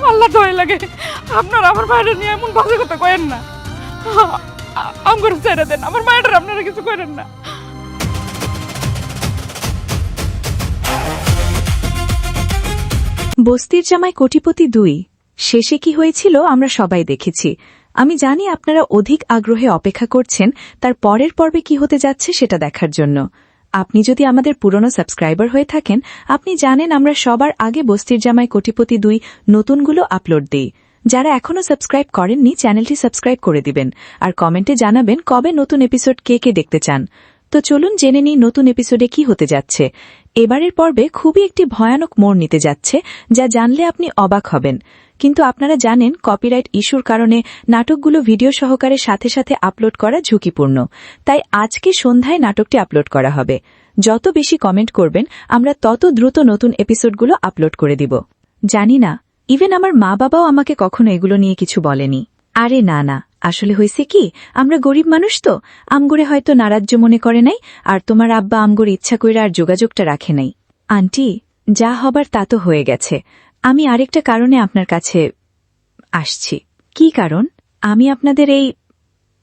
আল্লাহ দয়া লাগে আপনারা আমার মায়ের নিয়ে এমন বাজে কথা কয়েন না। আমার ছেড়ে দেন, আমার মায়ের আপনারা কিছু করেন না। বস্তির জামাই কোটিপতি 2 শেষে কি হয়েছিল আমরা সবাই দেখেছি। আমি জানি আপনারা অধিক আগ্রহে অপেক্ষা করছেন তার পরের পর্বে কি হতে যাচ্ছে সেটা দেখার জন্য। আপনি যদি আমাদের পুরনো সাবস্ক্রাইবার হয়ে থাকেন, আপনি জানেন আমরা সবার আগে বস্তির জামাই কোটিপতি 2 নতুনগুলো আপলোড দিই। যারা এখনো সাবস্ক্রাইব করেননি, চ্যানেলটি সাবস্ক্রাইব করে দিবেন আর কমেন্টে জানাবেন কবে নতুন এপিসোড কে কে দেখতে চান। তো চলুন জেনে নিই নতুন এপিসোডে কি হতে যাচ্ছে। এবারের পর্বে খুবই একটি ভয়ানক মোড় নিতে যাচ্ছে, যা জানলে আপনি অবাক হবেন। কিন্তু আপনারা জানেন কপিরাইট ইস্যুর কারণে নাটকগুলো ভিডিও সহকারে সাথে সাথে আপলোড করা ঝুঁকিপূর্ণ। তাই আজকে সন্ধ্যায় নাটকটি আপলোড করা হবে। যত বেশি কমেন্ট করবেন আমরা তত দ্রুত নতুন এপিসোডগুলো আপলোড করে দিব। জানি না, ইভেন আমার মা বাবাও আমাকে কখনো এগুলো নিয়ে কিছু বলেনি। আরে না না, আসলে হয়েছে কি, আমরা গরিব মানুষ তো, আমগরে হয়তো নারাজ্য মনে করে নাই, আর তোমার আব্বা আমগর ইচ্ছা কইরা আর যোগাযোগটা রাখে নাই। আন্টি, যা হবার তা তো হয়ে গেছে। আমি আরেকটা কারণে আপনার কাছে আসছি। কি কারণ? আমি আপনাদের এই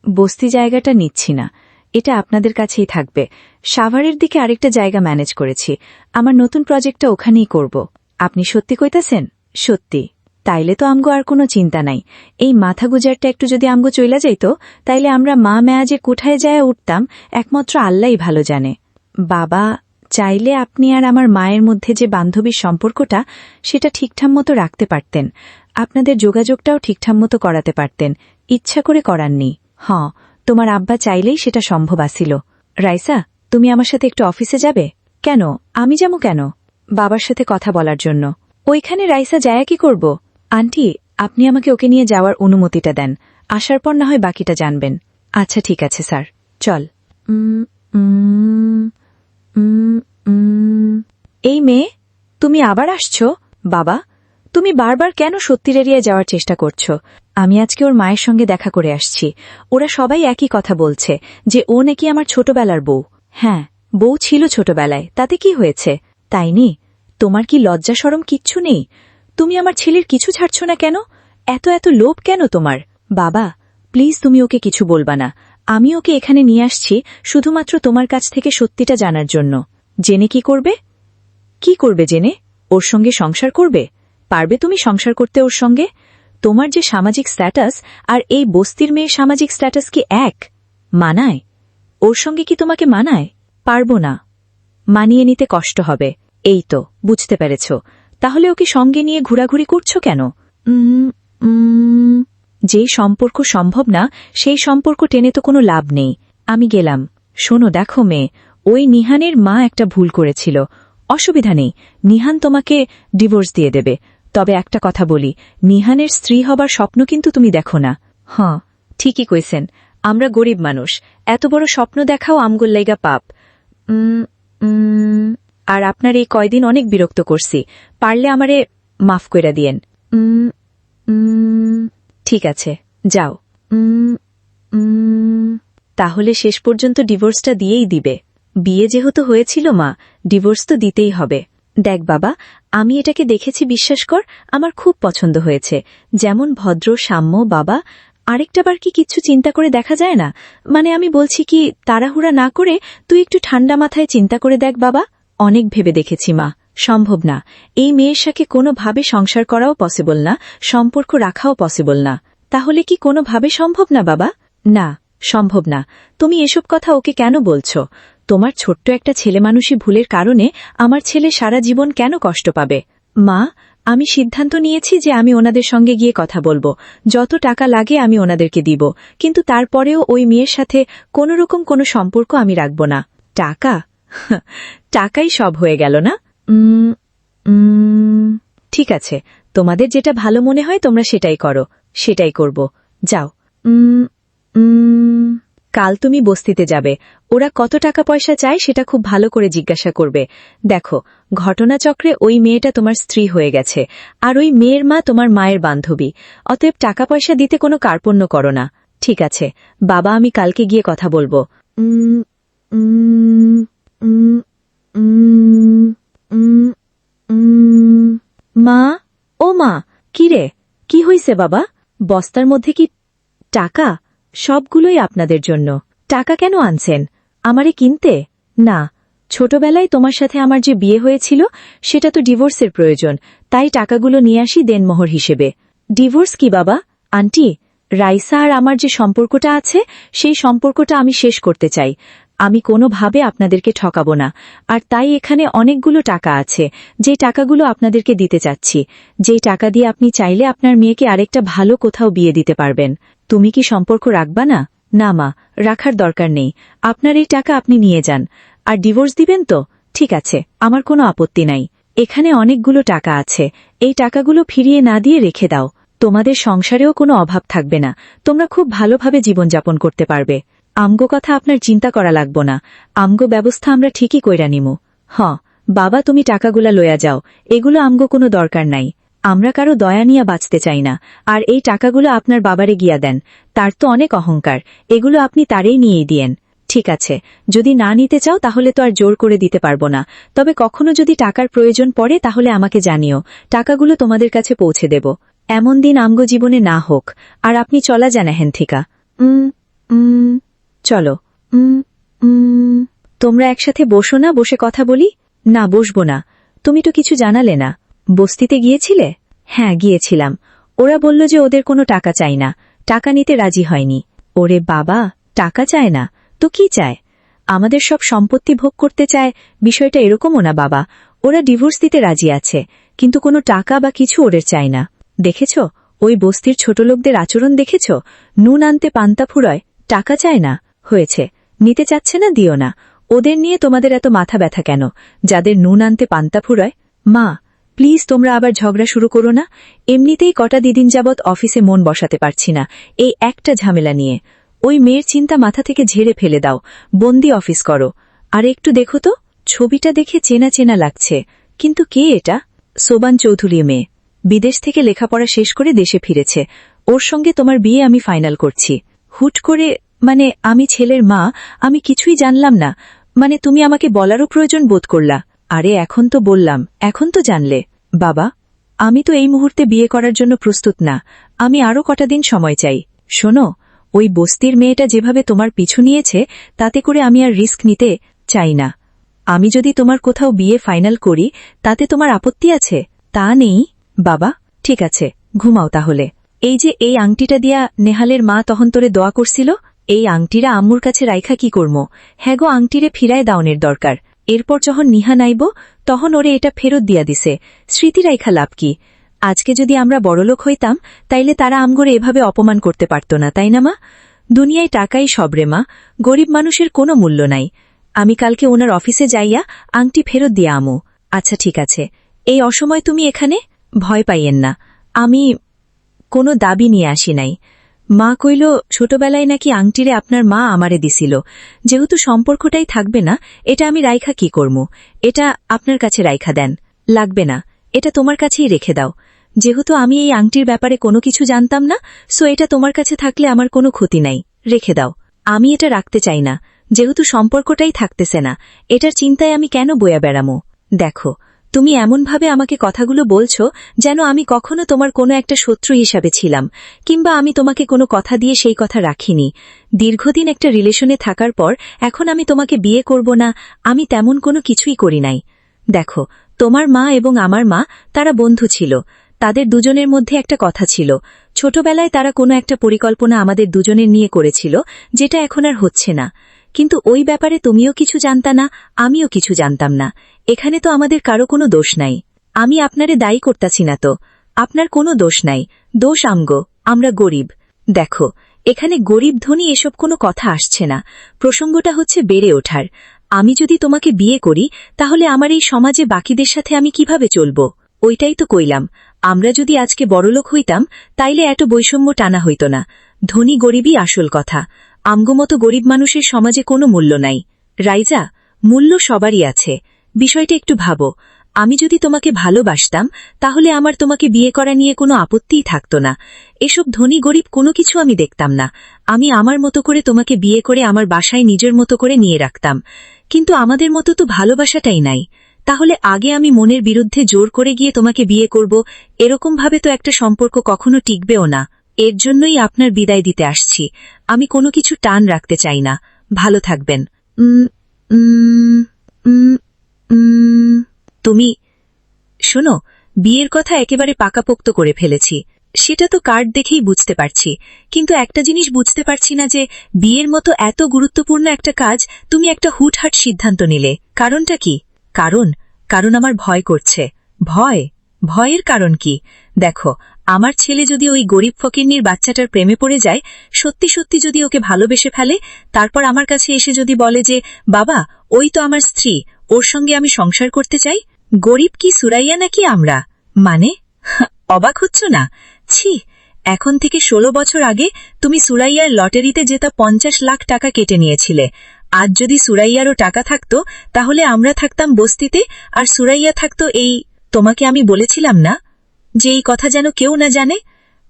বস্তি জায়গাটা নিচ্ছি না, এটা আপনাদের কাছেই থাকবে। সাভারের দিকে আরেকটা জায়গা ম্যানেজ করেছি, আমার নতুন প্রজেক্টটা ওখানেই করব। আপনি সত্যি কইতাছেন? সত্যি। তাইলে তো আমগো আর কোনো চিন্তা নাই। এই মাথা গুজারটা একটু যদি আমগো চইলা যাইত, তাইলে আমরা মা মেয়া যে কোঠায় যায় উঠতাম একমাত্র আল্লাহই ভালো জানে। বাবা, চাইলে আপনি আর আমার মায়ের মধ্যে যে বান্ধবীর সম্পর্কটা, সেটা ঠিকঠাক মতো রাখতে পারতেন। আপনাদের যোগাযোগটাও ঠিকঠাক মতো করাতে পারতেন, ইচ্ছা করে করাননি। তোমার আব্বা চাইলেই সেটা সম্ভব আসিল। রাইসা, তুমি আমার সাথে একটু অফিসে যাবে? কেন? আমি যাবো কেন? বাবার সাথে কথা বলার জন্য। ওইখানে রাইসা যায়া কি করব? আন্টি, আপনি আমাকে ওকে নিয়ে যাওয়ার অনুমতিটা দেন, আসার পর না হয় বাকিটা জানবেন। আচ্ছা ঠিক আছে স্যার, চল। এই মেয়ে, তুমি আবার আসছো? বাবা, তুমি বারবার কেন সত্যির এরিয়ায় যাওয়ার চেষ্টা করছো? আমি আজকে ওর মায়ের সঙ্গে দেখা করে আসছি। ওরা সবাই একই কথা বলছে যে ও নাকি আমার ছোটবেলার বউ। হ্যাঁ, বউ ছিল ছোটবেলায়, তাতে কি হয়েছে? তাই নি? তোমার কি লজ্জা শরম কিচ্ছু নেই? তুমি আমার ছেলের কিছু ছাড়ছ না কেন? এত এত লোভ কেন তোমার? বাবা, প্লিজ তুমি ওকে কিছু বলবা না। আমি ওকে এখানে নিয়ে আসছি শুধুমাত্র তোমার কাছ থেকে সত্যিটা জানার জন্য। জেনে কি করবে? কি করবে জেনে? ওর সঙ্গে সংসার করবে? পারবে তুমি সংসার করতে ওর সঙ্গে? তোমার যে সামাজিক স্ট্যাটাস আর এই বস্তির মেয়ের সামাজিক স্ট্যাটাস কি এক? মানায়? ওর সঙ্গে কি তোমাকে মানায়? পারব না। মানিয়ে নিতে কষ্ট হবে। এই তো বুঝতে পেরেছ। তাহলে ওকে সঙ্গে নিয়ে ঘোরাঘুরি করছো কেন? যে সম্পর্ক সম্ভব না, সেই সম্পর্ক টেনে তো কোনো লাভ নেই। আমি গেলাম। শোনো, দেখো মেয়ে, ওই নিহানের মা একটা ভুল করেছিল। অসুবিধা নেই, নিহান তোমাকে ডিভোর্স দিয়ে দেবে। তবে একটা কথা বলি, নিহানের স্ত্রী হবার স্বপ্ন কিন্তু তুমি দেখো না। ঠিকই কইছেন, আমরা গরিব মানুষ, এত বড় স্বপ্ন দেখাও আমগুল লাইগা পাপ। আর আপনার এই কয়দিন অনেক বিরক্ত করছি, পারলে আমারে মাফ কইরা দিয়েন। ঠিক আছে, যাও। তাহলে শেষ পর্যন্ত ডিভোর্সটা দিয়েই দিবে? বিয়ে যেহেতু হয়েছিল মা, ডিভোর্স তো দিতেই হবে। দেখ বাবা, আমি এটাকে দেখেছি, বিশ্বাস কর, আমার খুব পছন্দ হয়েছে। যেমন ভদ্র, সাম্য। বাবা, আরেকটাবার কি কিচ্ছু চিন্তা করে দেখা যায় না? মানে আমি বলছি কি, তাড়াহুড়া না করে তুই একটু ঠান্ডা মাথায় চিন্তা করে দেখ বাবা। অনেক ভেবে দেখেছি মা, সম্ভব না। এই মেয়ের সাথে কোনোভাবে সংসার করাও পসিবল না, সম্পর্ক রাখাও পসিবল না। তাহলে কি কোনোভাবে সম্ভব না বাবা? না, সম্ভব না। তুমি এসব কথা ওকে কেন বলছো? তোমার ছোট্ট একটা ছেলেমানুষী ভুলের কারণে আমার ছেলে সারা জীবন কেন কষ্ট পাবে? মা, আমি সিদ্ধান্ত নিয়েছি যে আমি ওনাদের সঙ্গে গিয়ে কথা বলবো। যত টাকা লাগে আমি ওনাদেরকে দিব, কিন্তু তারপরেও ওই মেয়ের সাথে কোনোরকম কোনো সম্পর্ক আমি রাখব না। টাকা? টাকাই সব হয়ে গেল না? ঠিক আছে, তোমাদের যেটা ভালো মনে হয় তোমরা সেটাই করো। সেটাই করব। যাও। কাল তুমি বস্তিতে যাবে। ওরা কত টাকা পয়সা চায় সেটা খুব ভালো করে জিজ্ঞাসা করবে। দেখো, ঘটনাচক্রে ওই মেয়েটা তোমার স্ত্রী হয়ে গেছে, আর ওই মেয়ের মা তোমার মায়ের বান্ধবী। অতএব টাকা পয়সা দিতে কোনো কার্পণ্য করো না। ঠিক আছে বাবা, আমি কালকে গিয়ে কথা বলবো। মা, ও মা, কি রে, কি হইছে বাবা? বস্তার মধ্যে কি টাকা? সবগুলোই আপনাদের জন্য। টাকা কেন আনছেন? আমারে কিনতে? না, ছোটবেলায় তোমার সাথে আমার যে বিয়ে হয়েছিল সেটা তো ডিভোর্সের প্রয়োজন, তাই টাকাগুলো নিয়ে আসি দেনমোহর হিসেবে। ডিভোর্স কি বাবা? আন্টি, রাইসা আর আমার যে সম্পর্কটা আছে সেই সম্পর্কটা আমি শেষ করতে চাই। আমি কোনোভাবে আপনাদেরকে ঠকাবো না, আর তাই এখানে অনেকগুলো টাকা আছে, যে টাকাগুলো আপনাদেরকে দিতে চাচ্ছি, যেই টাকা দিয়ে আপনি চাইলে আপনার মেয়েকে আরেকটা ভালো কোথাও বিয়ে দিতে পারবেন। তুমি কি সম্পর্ক রাখবা না? না মা, রাখার দরকার নেই। আপনার এই টাকা আপনি নিয়ে যান। আর ডিভোর্স দিবেন তো? ঠিক আছে, আমার কোনো আপত্তি নাই। এখানে অনেকগুলো টাকা আছে, এই টাকাগুলো ফিরিয়ে না দিয়ে রেখে দাও। তোমাদের সংসারেও কোনো অভাব থাকবে না, তোমরা খুব ভালোভাবে জীবনযাপন করতে পারবে। আমগো কথা আপনার চিন্তা করা লাগবো না, আমগো ব্যবস্থা আমরা ঠিকই কইরা নিমু। বাবা, তুমি টাকাগুলা লইয়া যাও, এগুলো আমগো কোনো দরকার নাই। আমরা কারো দয়া নিয়া বাঁচতে চাই না। আর এই টাকাগুলো আপনার বাবারে গিয়া দেন, তার তো অনেক অহংকার, এগুলো আপনি তারেই নিয়েই দিয়েন। ঠিক আছে, যদি না নিতে চাও তাহলে তো আর জোর করে দিতে পারবো না, তবে কখনো যদি টাকার প্রয়োজন পড়ে তাহলে আমাকে জানিও, টাকাগুলো তোমাদের কাছে পৌঁছে দেব। এমন দিন আমগো জীবনে না হোক। আর আপনি চলা যান এহেন থিকা। চলো। তোমরা একসাথে বসো না, বসে কথা বলি। না, বসবো না। তুমি তো কিছু জানালে না। বস্তিতে গিয়েছিলে? হ্যাঁ, গিয়েছিলাম। ওরা বলল যে ওদের কোনো টাকা চাই না, টাকা নিতে রাজি হয়নি। ওরে বাবা, টাকা চায় না তো কি চায়? আমাদের সব সম্পত্তি ভোগ করতে চায়, বিষয়টা এরকমও না বাবা। ওরা ডিভোর্স দিতে রাজি আছে, কিন্তু কোনো টাকা বা কিছু ওদের চায় না। দেখেছ ওই বস্তির ছোট লোকদের আচরণ? দেখেছ? নুন আনতে পান্তা ফুরয়, টাকা চায় না। হয়েছে, নিতে চাচ্ছে না, দিও না। ওদের নিয়ে তোমাদের এত মাথা ব্যথা কেন, যাদের নুন আনতে পান্তা ফুরয়? মা, প্লিজ তোমরা আবার ঝগড়া শুরু করো না। এমনিতেই কটা দিদিন যাবৎ অফিসে মন বসাতে পারছি না এই একটা ঝামেলা নিয়ে। ওই মেয়ের চিন্তা মাথা থেকে ঝেড়ে ফেলে দাও, বন্দি অফিস করো। আর একটু দেখো তো, ছবিটা দেখে চেনা চেনা লাগছে, কিন্তু কে এটা? সোবান চৌধুরী মেয়ে, বিদেশ থেকে লেখাপড়া শেষ করে দেশে ফিরেছে। ওর সঙ্গে তোমার বিয়ে আমি ফাইনাল করছি। হুট করে? মানে আমি ছেলের মা, আমি কিছুই জানলাম না। মানে তুমি আমাকে বলারও প্রয়োজন বোধ করলা? আরে এখন তো বললাম, এখন তো জানলে। বাবা, আমি তো এই মুহূর্তে বিয়ে করার জন্য প্রস্তুত না, আমি আরও কটা দিন সময় চাই। শোনো, ওই বস্তির মেয়েটা যেভাবে তোমার পিছু নিয়েছে, তাতে করে আমি আর রিস্ক নিতে চাই না। আমি যদি তোমার কোথাও বিয়ে ফাইনাল করি, তাতে তোমার আপত্তি আছে? তা নেই বাবা। ঠিক আছে, ঘুমাও তাহলে। এই যে এই আংটিটা দিয়া নেহালের মা তখন তোরে দোয়া করছিল, এই আংটিরা আম্মুর কাছে রাইখা কি করমো? হ্যাগো, আংটিরে ফিরায় দাওনের দরকার। এরপর যখন নিহা নাইব তখন ওরে এটা ফেরত দিয়া দিছে, স্মৃতি রাইখা লাভ কি? আজকে যদি আমরা বড়লোক হইতাম তাইলে তারা আমগরে এভাবে অপমান করতে পারত না, তাই না মা? দুনিয়ায় টাকাই সবরে মা, গরিব মানুষের কোনো মূল্য নাই। আমি কালকে ওনার অফিসে যাইয়া আংটি ফেরত দিয়া আমু। আচ্ছা ঠিক আছে। এই অসময় তুমি এখানে? ভয় পাইয়েন না, আমি কোনো দাবি নিয়ে আসি নাই। মা কইল ছোটবেলায় নাকি আংটিরে আপনার মা আমারে দিছিল, যেহেতু সম্পর্কটাই থাকবে না, এটা আমি রাইখা কি করমু? এটা আপনার কাছে রাইখা দেন। লাগবে না, এটা তোমার কাছেই রেখে দাও। যেহেতু আমি এই আংটির ব্যাপারে কোনো কিছু জানতাম না, সো এটা তোমার কাছে থাকলে আমার কোনো ক্ষতি নাই, রেখে দাও। আমি এটা রাখতে চাই না, যেহেতু সম্পর্কটাই থাকতেছে না, এটার চিন্তায় আমি কেন বয়া বেড়ামো? দেখো, তুমি এমনভাবে আমাকে কথাগুলো বলছো যেন আমি কখনো তোমার কোনো একটা শত্রু হিসাবে ছিলাম, কিংবা আমি তোমাকে কোনো কথা দিয়ে সেই কথা রাখিনি। দীর্ঘদিন একটা রিলেশনে থাকার পর এখন আমি তোমাকে বিয়ে করব না, আমি তেমন কোনো কিছুই করি নাই। দেখো, তোমার মা এবং আমার মা, তারা বন্ধু ছিল। তাদের দুজনের মধ্যে একটা কথা ছিল, ছোটবেলায় তারা কোনো একটা পরিকল্পনা আমাদের দুজনের নিয়ে করেছিল, যেটা এখন আর হচ্ছে না। কিন্তু ওই ব্যাপারে তুমিও কিছু জানতা না, আমিও কিছু জানতাম না। এখানে তো আমাদের কারো কোনো দোষ নাই। আমি আপনারে দায়ী করতাছি না তো, আপনার কোনো দোষ নাই, দোষ আমগো, আমরা গরিব। দেখো, এখানে গরিব ধনী এসব কোনো কথা আসছে না, প্রসঙ্গটা হচ্ছে বেড়ে ওঠার। আমি যদি তোমাকে বিয়ে করি তাহলে আমার এই সমাজে বাকিদের সাথে আমি কিভাবে চলব? ওইটাই তো কইলাম, আমরা যদি আজকে বড়লোক হইতাম তাইলে এত বৈষম্য টানা হইত না। ধনী গরিবই আসল কথা। আমগো মতো গরিব মানুষের সমাজে কোনো মূল্য নাই। রাইজা, মূল্য সবারই আছে। বিষয়টা একটু ভাবো, আমি যদি তোমাকে ভালোবাসতাম তাহলে আমার তোমাকে বিয়ে করা নিয়ে কোনো আপত্তিই থাকত না। এসব ধনী গরিব কোনো কিছু আমি দেখতাম না। আমি আমার মতো করে তোমাকে বিয়ে করে আমার বাসায় নিজের মতো করে নিয়ে রাখতাম। কিন্তু আমাদের মতো তো ভালোবাসাটাই নাই, তাহলে আগে আমি মনের বিরুদ্ধে জোর করে গিয়ে তোমাকে বিয়ে করব, এরকম ভাবে তো একটা সম্পর্ক কখনো টিকবেও না। এর জন্যই আপনার বিদায় দিতে আসছি। আমি কোনো কিছু টান রাখতে চাই না। ভালো থাকবেন। তুমি শোনো, বিয়ের কথা একেবারে পাকাপোক্ত করে ফেলেছি। সেটা তো কার্ড দেখেই বুঝতে পারছি, কিন্তু একটা জিনিস বুঝতে পারছি না যে বিয়ের মতো এত গুরুত্বপূর্ণ একটা কাজ তুমি একটা হুটহাট সিদ্ধান্ত নিলে। কারণটা কি? কারণ আমার ভয় করছে। ভয়ের কারণ কি? দেখো, আমার ছেলে যদি ওই গরিব ফকিন্নির বাচ্চাটার প্রেমে পড়ে যায়, সত্যি সত্যি যদি ওকে ভালোবেসে ফেলে, তারপর আমার কাছে এসে যদি বলে যে বাবা, ওই তো আমার স্ত্রী, ওর সঙ্গে আমি সংসার করতে চাই। গরিব কি সুরাইয়া নাকি আমরা? মানে অবাক হচ্ছ না? ছি, এখন থেকে 16 বছর আগে তুমি সুরাইয়ার লটারিতে জেতা 50 লাখ টাকা কেটে নিয়েছিলে। আজ যদি সুরাইয়ারও টাকা থাকতো, তাহলে আমরা থাকতাম বস্তিতে আর সুরাইয়া থাকতো এই। তোমাকে আমি বলেছিলাম না যে এই কথা যেন কেউ না জানে?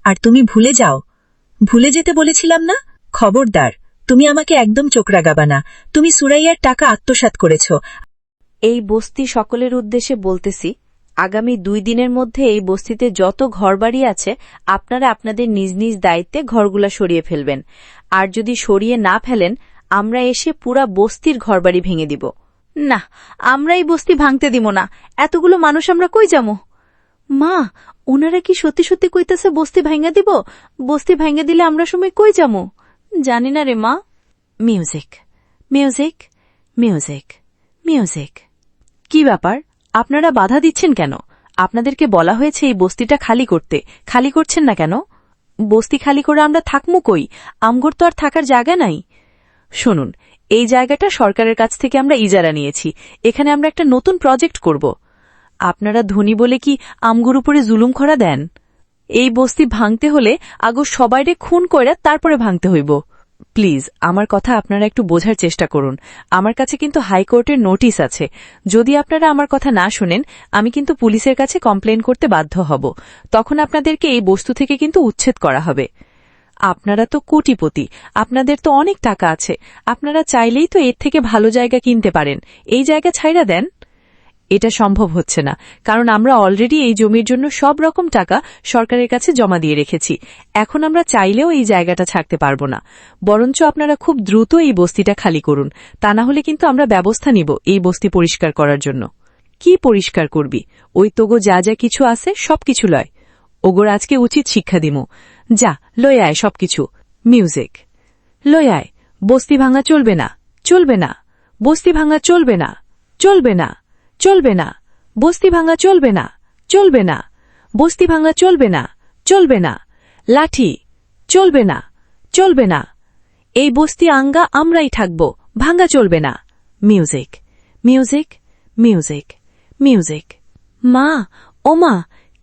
আর তুমি ভুলে যাও। ভুলে যেতে বলেছিলাম না? খবরদার, তুমি আমাকে একদম চোখ রাগাবা না। তুমি সুরাইয়ার টাকা আত্মসাৎ করেছ। এই বস্তি সকলের উদ্দেশ্যে বলতেছি, আগামী 2 দিনের মধ্যে এই বস্তিতে যত ঘরবাড়ি আছে আপনারা আপনাদের নিজ নিজ দায়িত্বে ঘরগুলা সরিয়ে ফেলবেন। আর যদি সরিয়ে না ফেলেন, আমরা এসে পুরা বস্তির ঘরবাড়ি ভেঙে দিব। না, আমরা এই বস্তি ভাঙতে দিব না। এতগুলো মানুষ আমরা কই যামু? মা, ওনারা কি সত্যি সত্যি কইতেছে বস্তি ভাঙা দিব? বস্তি ভাঙা দিলে আমরা সময় কই যামু? জানি না রে মা। Music, music, music, music. কি ব্যাপার, আপনারা বাধা দিচ্ছেন কেন? আপনাদেরকে বলা হয়েছে এই বস্তিটা খালি করতে, খালি করছেন না কেন? বস্তি খালি করে আমরা থাকমু কই? আমগর তো আর থাকার জায়গা নাই। শুনুন, এই জায়গাটা সরকারের কাছ থেকে আমরা ইজারা নিয়েছি। এখানে আমরা একটা নতুন প্রজেক্ট করব। আপনারা ধনী বলে কি আমগুর উপরে জুলুম করা দেন? এই বস্তি ভাঙতে হলে আগো সবাইরে খুন কইরা তারপরে ভাঙতে হইব। প্লিজ, আমার কথা আপনারা একটু বোঝার চেষ্টা করুন। আমার কাছে কিন্তু হাইকোর্টের নোটিশ আছে। যদি আপনারা আমার কথা না শুনেন, আমি কিন্তু পুলিশের কাছে কমপ্লেন করতে বাধ্য হব। তখন আপনাদেরকে এই বস্তু থেকে কিন্তু উচ্ছেদ করা হবে। আপনারা তো কোটিপতি, আপনাদের তো অনেক টাকা আছে। আপনারা চাইলেই তো এর থেকে ভালো জায়গা কিনতে পারেন। এই জায়গা ছাইড়া দেন। এটা সম্ভব হচ্ছে না, কারণ আমরা অলরেডি এই জমির জন্য সব রকম টাকা সরকারের কাছে জমা দিয়ে রেখেছি। এখন আমরা চাইলেও এই জায়গাটা ছাড়তে পারব না। বরঞ্চ আপনারা খুব দ্রুত এই বস্তিটা খালি করুন, তা না হলে কিন্তু আমরা ব্যবস্থা নিব এই বস্তি পরিষ্কার করার জন্য। কি পরিষ্কার করবি? ওই তোগো যা যা কিছু আছে সবকিছু লয়। ওগোর আজকে উচিত শিক্ষা দিমু। যা, লয় আয় সবকিছু। মিউজিক, লয় আয়। বস্তি ভাঙা চলবে না, চলবে না। বস্তি ভাঙা চলবে না, চলবে না, চলবে না। বস্তি ভাঙা চলবে না, চলবে না। বস্তি ভাঙা চলবে না, চলবে না। লাঠি, চলবে না, চলবে না। এই বস্তি আঙ্গা আমরাই থাকব, ভাঙা চলবে না। Music, music, music, music. মা, ও মা,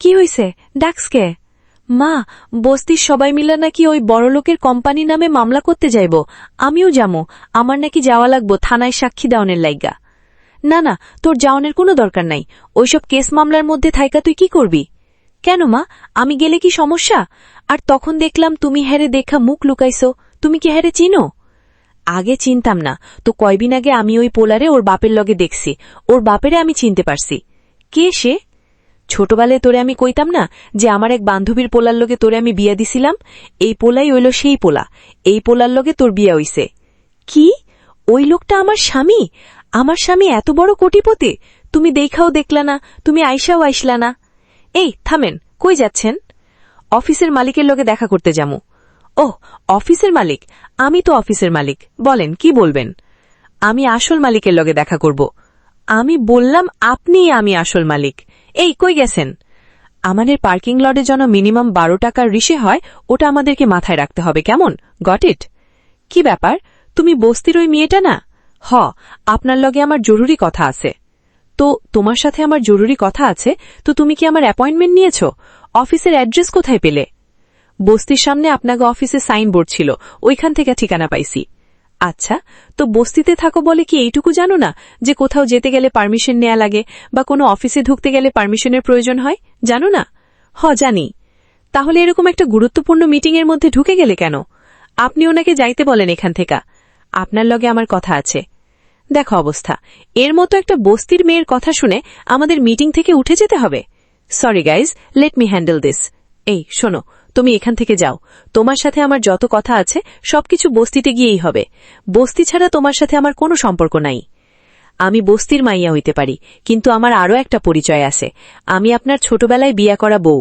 কি হইছে? ডাকসকে? মা, বস্তির সবাই মিলে নাকি ওই বড়লোকের কোম্পানি নামে মামলা করতে যাইব। আমিও যামু। আমার নাকি যাওয়া লাগবো থানায় সাক্ষী দেওয়ানের লাইগা। না না, তোর যাওয়ানের কোনো দরকার নাই। ওইসব কেস মামলার মধ্যে থাইকা তুই কি করবি? কেন মা, আমি গেলে কি সমস্যা? আর তখন দেখলাম তুমি হেরে দেখা মুখ লুকাইছো। তুমি কি হেরে চিনো? আগে চিনতাম না তো, কয়দিন আগে আমি ওই পোলারে ওর বাপের লগে দেখছি। ওর বাপেরে আমি চিনতে পারছি। কে সে? ছোটবেলায় তোরে আমি কইতাম না যে আমার এক বান্ধবীর পোলার লগে তোরে আমি বিয়া দিছিলাম? এই পোলাই হইল সেই পোলা। এই পোলার লগে তোর বিয়া হইছে। কি? ওই লোকটা আমার স্বামী? আমার স্বামী এত বড় কোটিপতি? তুমি দেখাও দেখলা না, তুমি আইসাও আইসলা না। এই থামেন, কই যাচ্ছেন? অফিসের মালিকের লগে দেখা করতে যামু। ওহ, অফিসের মালিক? আমি তো অফিসের মালিক। বলেন, কি বলবেন? আমি আসল মালিকের লগে দেখা করব। আমি বললাম আপনিই আমি আসল মালিক। এই কই গেছেন? আমাদের পার্কিং লটে যেন মিনিমাম 12 টাকার রিসে হয়, ওটা আমাদেরকে মাথায় রাখতে হবে, কেমন? Got it? কি ব্যাপার, তুমি বস্তির ওই মেয়েটা না? হ, আপনার লগে আমার জরুরি কথা আছে। তো তোমার সাথে আমার জরুরি কথা আছে, তো তুমি কি আমার অ্যাপয়েন্টমেন্ট নিয়েছ? অফিসের অ্যাড্রেস কোথায় পেলে? বস্তির সামনে আপনাকে অফিসে সাইনবোর্ড ছিল, ওইখান থেকে ঠিকানা পাইছি। আচ্ছা, তো বস্তিতে থাকো বলে কি এইটুকু জানো না যে কোথাও যেতে গেলে পারমিশন নেওয়া লাগে বা কোনো অফিসে ঢুকতে গেলে পারমিশনের প্রয়োজন হয়? জানো না? জানি। তাহলে এরকম একটা গুরুত্বপূর্ণ মিটিংয়ের মধ্যে ঢুকে গেলে কেন? আপনি ওনাকে যাইতে বলেন এখান থেকে। আপনার লগে আমার কথা আছে। দেখো অবস্থা, এর মতো একটা বস্তির মেয়ের কথা শুনে আমাদের মিটিং থেকে উঠে যেতে হবে। Sorry guys, let me handle this. এই শোনো, তুমি এখান থেকে যাও। তোমার সাথে আমার যত কথা আছে সবকিছু বস্তিতে গিয়েই হবে। বস্তি ছাড়া তোমার সাথে আমার কোনো সম্পর্ক নাই। আমি বস্তির মাইয়া হইতে পারি, কিন্তু আমার আরও একটা পরিচয় আছে। আমি আপনার ছোটবেলায় বিয়া করা বউ।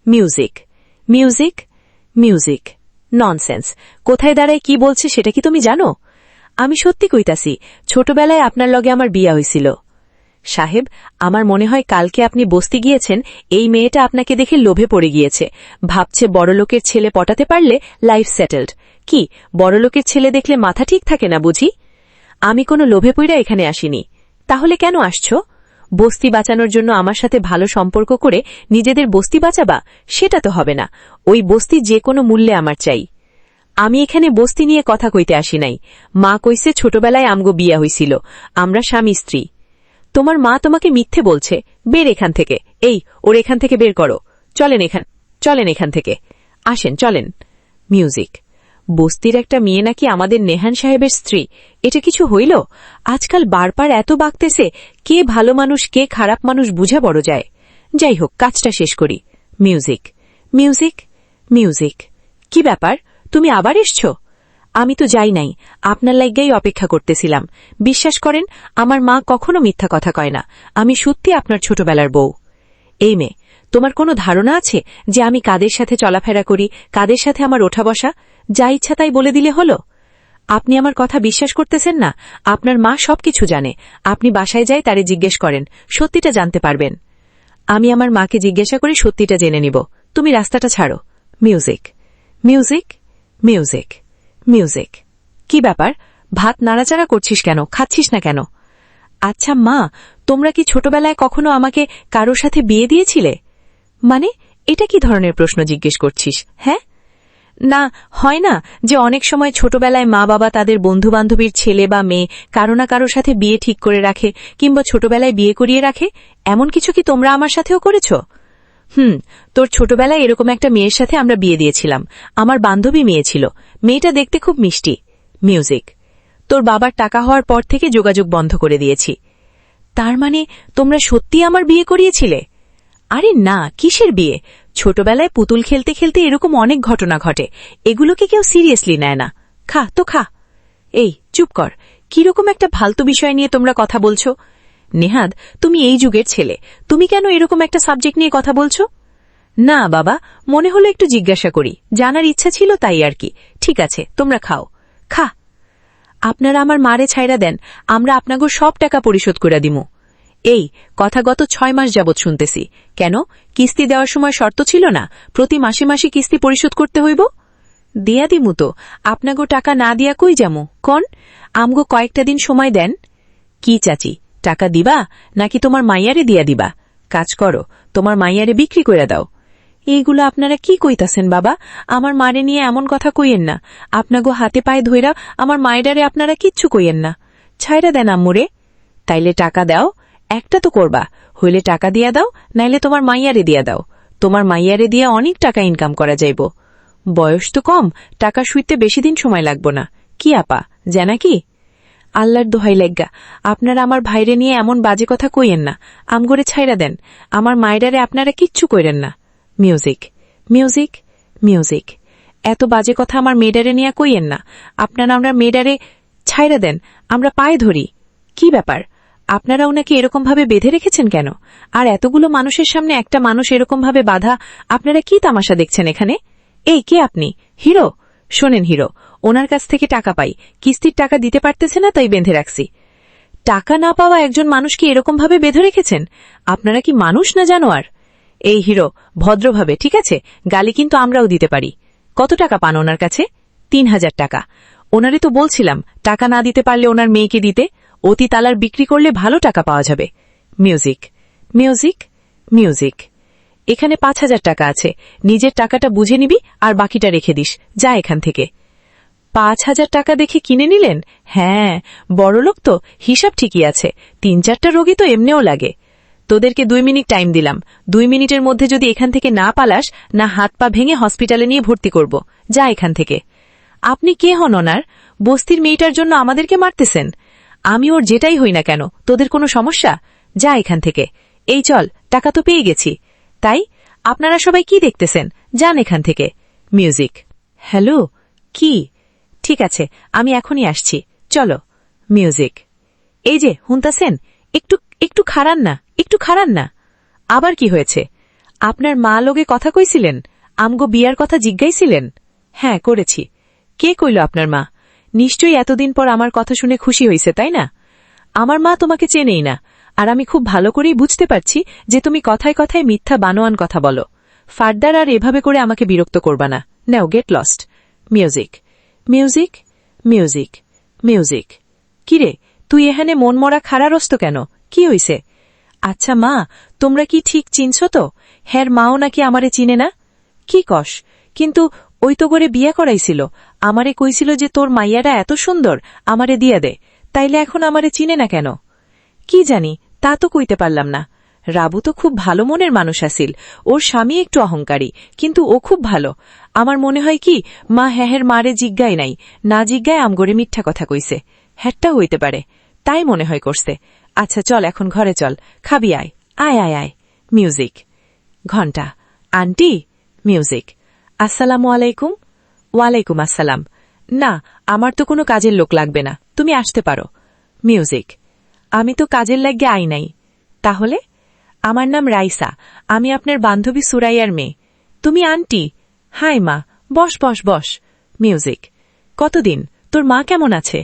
Music, music, music. ননসেন্স। কোথায় দাঁড়ায় কি বলছে সেটা কি তুমি জানো? আমি সত্যি কইতাছি, ছোটবেলায় আপনার লগে আমার বিয়া হইছিল। সাহেব, আমার মনে হয় কালকে আপনি বস্তি গিয়েছেন, এই মেয়েটা আপনাকে দেখে লোভে পড়ে গিয়েছে, ভাবছে বড়লোকের ছেলে পটাতে পারলে লাইফ সেটেলড। কি, বড়লোকের ছেলে দেখলে মাথা ঠিক থাকে না বুঝি? আমি কোনো লোভে পইরা এখানে আসিনি। তাহলে কেন আসছো? বস্তি বাঁচানোর জন্য আমার সাথে ভালো সম্পর্ক করে নিজেদের বস্তি বাঁচাবা? সেটা তো হবে না। ওই বস্তি যে কোনো মূল্যে আমার চাই। আমি এখানে বস্তি নিয়ে কথা কইতে আসি নাই। মা কইছে ছোটবেলায় আমগো বিয়া হইছিল, আমরা স্বামী স্ত্রী। তোমার মা তোমাকে মিথ্যে বলছে। বের এখান থেকে। এই, ওর এখান থেকে বের করো। চলেন এখান থেকে। আসেন, চলেন। মিউজিক। বস্তির একটা মেয়ে নাকি আমাদের নেহান সাহেবের স্ত্রী, এটা কিছু হইল? আজকাল বারবার এত বাগতেছে, কে ভালো মানুষ কে খারাপ মানুষ বুঝা বড় যায়। যাই হোক, কাজটা শেষ করি। Music, music, music. কি ব্যাপার, তুমি আবার এসছ? আমি তো যাই নাই, আপনার লাইগাই অপেক্ষা করতেছিলাম। বিশ্বাস করেন, আমার মা কখনো মিথ্যা কথা কয় না। আমি সত্যি আপনার ছোটবেলার বউ। এই মেয়ে, তোমার কোনো ধারণা আছে যে আমি কাদের সাথে চলাফেরা করি, কাদের সাথে আমার ওঠা বসা? যা ইচ্ছা তাই বলে দিলে হলো? আপনি আমার কথা বিশ্বাস করতেছেন না? আপনার মা সবকিছু জানে। আপনি বাসায় যাই তারে জিজ্ঞেস করেন, সত্যিটা জানতে পারবেন। আমি আমার মাকে জিজ্ঞাসা করে সত্যিটা জেনে নিব। তুমি রাস্তাটা ছাড়ো। Music, music, music, music. কি ব্যাপার, ভাত নাড়াচাড়া করছিস কেন? খাচ্ছিস না কেন? আচ্ছা মা, তোমরা কি ছোটবেলায় কখনো আমাকে কারো সাথে বিয়ে দিয়েছিলে? মানে, এটা কি ধরনের প্রশ্ন জিজ্ঞেস করছিস? হ্যাঁ, না হয় না যে অনেক সময় ছোটবেলায় মা বাবা তাদের বন্ধুবান্ধবীর ছেলে বা মেয়ে কারো না কারো সাথে বিয়ে ঠিক করে রাখে, কিংবা ছোটবেলায় বিয়ে করিয়ে রাখে? এমন কিছু কি তোমরা আমার সাথেও করেছ? তোর ছোটবেলায় এরকম একটা মেয়ের সাথে আমরা বিয়ে দিয়েছিলাম। আমার বান্ধবী মেয়ে ছিল। মেয়েটা দেখতে খুব মিষ্টি। মিউজিক। তোর বাবার টাকা হওয়ার পর থেকে যোগাযোগ বন্ধ করে দিয়েছি। তার মানে তোমরা সত্যি আমার বিয়ে করিয়েছিলে? আরে না, কিসের বিয়ে? ছোটবেলায় পুতুল খেলতে খেলতে এরকম অনেক ঘটনা ঘটে, এগুলোকে কেউ সিরিয়াসলি নেয় না। খা তো খা। এই চুপ কর, কিরকম একটা ফালতু বিষয় নিয়ে তোমরা কথা বলছো? নেহাদ, তুমি এই যুগের ছেলে, তুমি কেন এরকম একটা সাবজেক্ট নিয়ে কথা বলছো? না বাবা, মনে হলো একটু জিজ্ঞাসা করি, জানার ইচ্ছা ছিল তাই আর কি। ঠিক আছে, তোমরা খাও। খা। আপনারা আমার মারে ছাইরা দেন, আমরা আপনাগো সব টাকা পরিশোধ করে দিমু। এই কথা গত 6 মাস যাবৎ শুনতেছি। কেন, কিস্তি দেওয়ার সময় শর্ত ছিল না প্রতি মাসে মাসে কিস্তি পরিশোধ করতে হইব? দিয়া দিমু তো, আপনাগো টাকা না দিয়া কই যামু কোন? আমগো কয়েকটা দিন সময় দেন। কি চাচি, টাকা দিবা নাকি তোমার মাইয়ারে দিয়া দিবা? কাজ করো, তোমার মাইয়ারে বিক্রি কইরা দাও। এইগুলো আপনারা কি কইতাছেন বাবা? আমার মারে নিয়ে এমন কথা কইয়েন না। আপনাগো হাতে পায়ে ধইরা আমার মায়েরারে আপনারা কিচ্ছু কইয়েন না। ছাইরা দেন আম্মুরে। তাইলে টাকা দাও, একটা তো করবা, হইলে টাকা দিয়া দাও, নাইলে তোমার মাইয়ারে দিয়া দাও। তোমার মাইয়ারে দিয়া অনেক টাকা ইনকাম করা যাইব। বয়স তো কম, টাকা শুইতে বেশি দিন সময় লাগব না। কি আপা, জানা কি? আল্লাহর দোহাই লেগা, আপনারা আমার ভাইরে নিয়ে এমন বাজে কথা কইয়েন না। আমগরে ছাইরা দেন, আমার মায়েরারে আপনারা কিচ্ছু কইরেন না। Music, music, music. এত বাজে কথা আমার মেয়েডারে নিয়ে কইয়েন না। আপনারা আমরা মেয়েডারে ছাইরা দেন, আমরা পায়ে ধরি। কি ব্যাপার, আপনারা ওনাকে এরকমভাবে বেঁধে রেখেছেন কেন? আর এতগুলো মানুষের সামনে একটা মানুষ এরকমভাবে বাধা, আপনারা কি তামাশা দেখছেন এখানে? এই কে আপনি? হিরো? শোনেন হিরো, ওনার কাছ থেকে টাকা পাই, কিস্তির টাকা দিতে পারতেছে না তাই বেঁধে রাখছি। টাকা না পাওয়া একজন মানুষকে এরকমভাবে বেঁধে রেখেছেন? আপনারা কি মানুষ না জানোয়ার? এই হিরো, ভদ্রভাবে, ঠিক আছে? গালি কিন্তু আমরাও দিতে পারি। কত টাকা পান ওনার কাছে? 3000 টাকা। ওনারে তো বলছিলাম টাকা না দিতে পারলে ওনার মেয়েকে দিতে, অতি তালার বিক্রি করলে ভালো টাকা পাওয়া যাবে। Music, music, music. এখানে 5000 টাকা আছে, নিজের টাকাটা বুঝে নিবি আর বাকিটা রেখে দিস। যা এখান থেকে। 5000 টাকা দেখে কিনে নিলেন? হ্যাঁ, বড়লোক তো, হিসাব ঠিকই আছে। 3-4টা রোগী তো এমনিও লাগে। তোদেরকে 2 মিনিট টাইম দিলাম, 2 মিনিটের মধ্যে যদি এখান থেকে না পালাস, না হাত পা ভেঙে হসপিটালে নিয়ে ভর্তি করব। যা এখান থেকে। আপনি কে হন ওনার? বস্তির মেয়েটার জন্য আমাদেরকে মারতেছেন? আমি ওর যেটাই হই না কেন, তোদের কোনো সমস্যা? যা এখান থেকে। এই চল, টাকা তো পেয়ে গেছি। তাই আপনারা সবাই কি দেখতেছেন? যান এখান থেকে। মিউজিক। হ্যালো, কি? ঠিক আছে, আমি এখনই আসছি, চলো। মিউজিক। এই যে হুনতাছেন, একটু একটু খাড়ান না, একটু খাড়ান না। আবার কি হয়েছে? আপনার মা লোগে কথা কইছিলেন? আমগো বিয়ার কথা জিজ্ঞাইছিলেন? হ্যাঁ, করেছি। কে কইল আপনার মা? নিশ্চয়ই এতদিন পর আমার কথা শুনে খুশি হইছে, তাই না? আমার মা তোমাকে চেনেই না, আর আমি খুব ভালো করেই বুঝতে পারছি যে তুমি কথায় কথায় মিথ্যা বানোয়ান কথা বলো। ফার্দার আর এভাবে করে আমাকে বিরক্ত করবা না। নাও get lost. Music. Music. Music. Music. কিরে, তুই এখানে মন মরা খাড়ারস্ত কেন? কি হইছে? আচ্ছা মা, তোমরা কি ঠিক চিনছ তো? হ্যার মাও নাকি আমারে চিনে না? কি কস? কিন্তু ওই তো করে বিয়ে করাইছিল, আমারে কইছিল যে তোর মাইয়াটা এত সুন্দর, আমারে দিয়া দে। তাইলে এখন আমারে চিনে না কেন? কি জানি, তা তো কইতে পারলাম না। রাবু তো খুব ভালো মনের মানুষ আসিল, ওর স্বামী একটু অহংকারী, কিন্তু ও খুব ভালো। আমার মনে হয় কি মা হ্যাহের মারে জিজ্ঞাই নাই, না জিজ্ঞায় আমগরে মিথ্যা কথা কইছে। হ্যাটটা হইতে পারে, তাই মনে হয় করছে। আচ্ছা চল, এখন ঘরে চল, খাবি আয়। আয় আয় আয়। মিউজিক। ঘণ্টা। আন্টি। মিউজিক। আসসালামু আলাইকুম। ওয়ালাইকুম আসসালাম। না, আমার তো কোনো কাজের লোক লাগবে না, তুমি আসতে পারো। মিউজিক। আমি তো কাজের লাগে আই নাই। তাহলে? আমার নাম রাইসা, আমি আপনার বান্ধবী সুরাইয়ার মেয়ে। তুমি আন্টি? হাই মা, বস বস বস। মিউজিক। কতদিন? তোর মা কেমন আছে?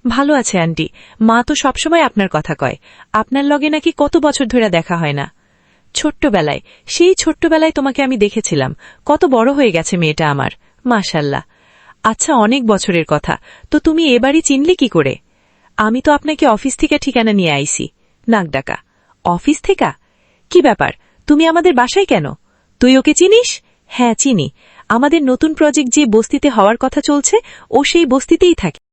ভালো আছে আন্টি, মা তো সবসময় আপনার কথা কয়। আপনার লগে নাকি কত বছর ধরে দেখা হয় না। ছোট্টবেলায়, সেই ছোট্টবেলায় তোমাকে আমি দেখেছিলাম, কত বড় হয়ে গেছে মেয়েটা আমার, মাশাল্লাহ। আচ্ছা, অনেক বছরের কথা, তো তুমি এবারই চিনলে কি করে? আমি তো আপনাকে অফিস থেকে ঠিকানা নিয়ে আইছি। নাক ডাকা। অফিস থেকে? কি ব্যাপার, তুমি আমাদের বাসায় কেন? তুই ওকে চিনিস? হ্যাঁ চিনি, আমাদের নতুন প্রজেক্ট যে বস্তিতে হওয়ার কথা চলছে, ও সেই বস্তিতেই থাকে।